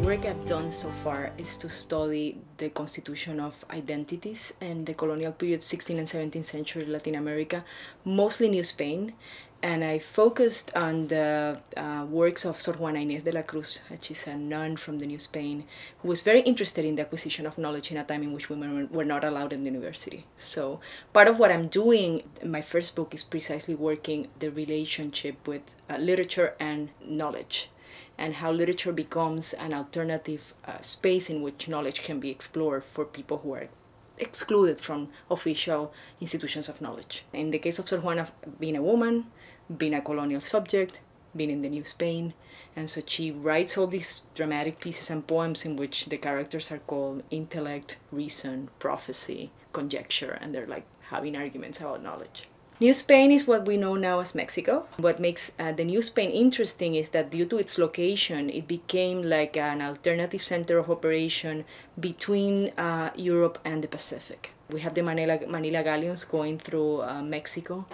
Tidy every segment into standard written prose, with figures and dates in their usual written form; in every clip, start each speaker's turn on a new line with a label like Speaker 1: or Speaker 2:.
Speaker 1: work I've done so far is to study the constitution of identities and the colonial period, 16th and 17th century Latin America, mostly New Spain. And I focused on the works of Sor Juana Ines de la Cruz, she's a nun from the New Spain, who was very interested in the acquisition of knowledge in a time in which women were not allowed in the university. So part of what I'm doing in my first book is precisely working the relationship with literature and knowledge, and how literature becomes an alternative space in which knowledge can be explored for people who are excluded from official institutions of knowledge. In the case of Sor Juana, being a woman, being a colonial subject, being in the New Spain, and so she writes all these dramatic pieces and poems in which the characters are called intellect, reason, prophecy, conjecture, and they're like having arguments about knowledge. New Spain is what we know now as Mexico. What makes the New Spain interesting is that due to its location, it became like an alternative center of operation between Europe and the Pacific. We have the Manila galleons going through Mexico.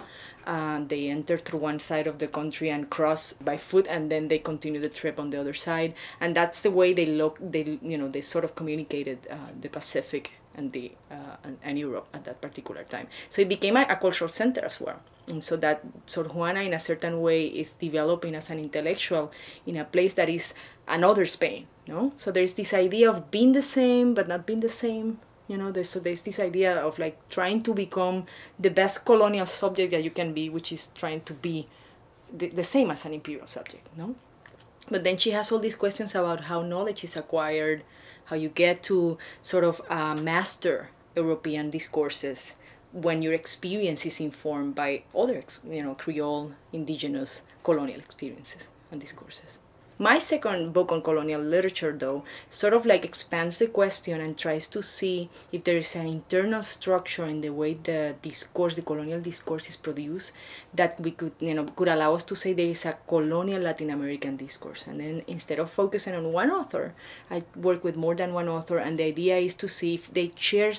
Speaker 1: They enter through one side of the country and cross by foot, and then they continue the trip on the other side. And that's the way they sort of communicated the Pacific and Europe at that particular time. So it became a cultural center as well. And so that Sor Juana, in a certain way, is developing as an intellectual in a place that is another Spain. No? So there's this idea of being the same but not being the same. So there's this idea of like trying to become the best colonial subject that you can be, which is trying to be the same as an imperial subject. No? But then she has all these questions about how knowledge is acquired, how you get to sort of master European discourses when your experience is informed by other, Creole, indigenous, colonial experiences and discourses. My second book on colonial literature, though, sort of like expands the question and tries to see if there is an internal structure in the way the discourse, the colonial discourse is produced, that we could allow us to say there is a colonial Latin American discourse. And then instead of focusing on one author, I work with more than one author, and the idea is to see if they share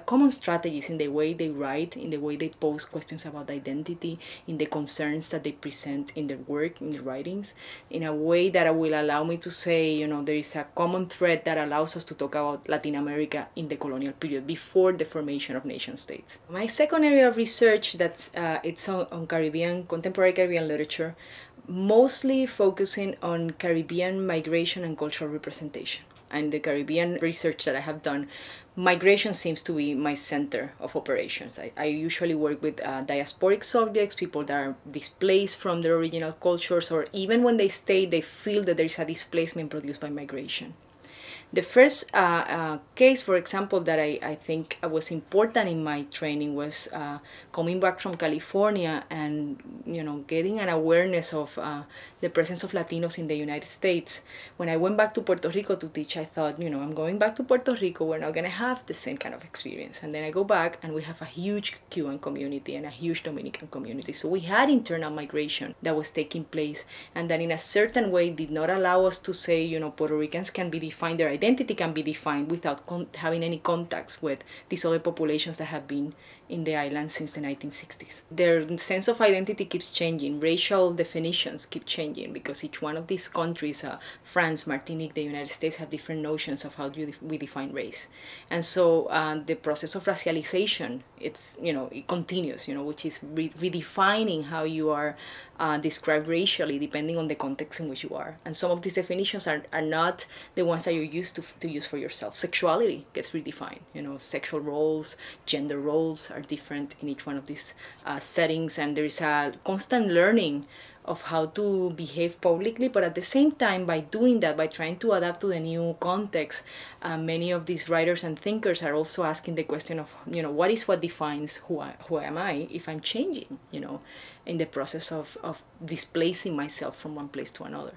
Speaker 1: common strategies in the way they write, in the way they pose questions about identity, in the concerns that they present in their work, in their writings, in a way that will allow me to say, there is a common thread that allows us to talk about Latin America in the colonial period before the formation of nation states. My second area of research it's on contemporary Caribbean literature, mostly focusing on Caribbean migration and cultural representation. And the Caribbean research that I have done, migration seems to be my center of operations. I usually work with diasporic subjects, people that are displaced from their original cultures, or even when they stay, they feel that there is a displacement produced by migration. The first case, for example, that I think was important in my training was coming back from California and getting an awareness of the presence of Latinos in the United States. When I went back to Puerto Rico to teach, I thought, I'm going back to Puerto Rico, we're not going to have the same kind of experience. And then I go back and we have a huge Cuban community and a huge Dominican community. So we had internal migration that was taking place, and that in a certain way did not allow us to say, Puerto Ricans can be defined, their identity can be defined without having any contacts with these other populations that have been in the island since the 1960s. Their sense of identity keeps changing. Racial definitions keep changing because each one of these countries, France, Martinique, the United States, have different notions of how we define race. And so the process of racialization, it continues, which is redefining how you are described racially depending on the context in which you are. And some of these definitions are not the ones that you're used to use for yourself. Sexuality gets redefined. Sexual roles, gender roles are different in each one of these settings, and there is a constant learning of how to behave publicly, but at the same time, by doing that, by trying to adapt to the new context, many of these writers and thinkers are also asking the question of, what defines who am I if I'm changing, in the process of displacing myself from one place to another.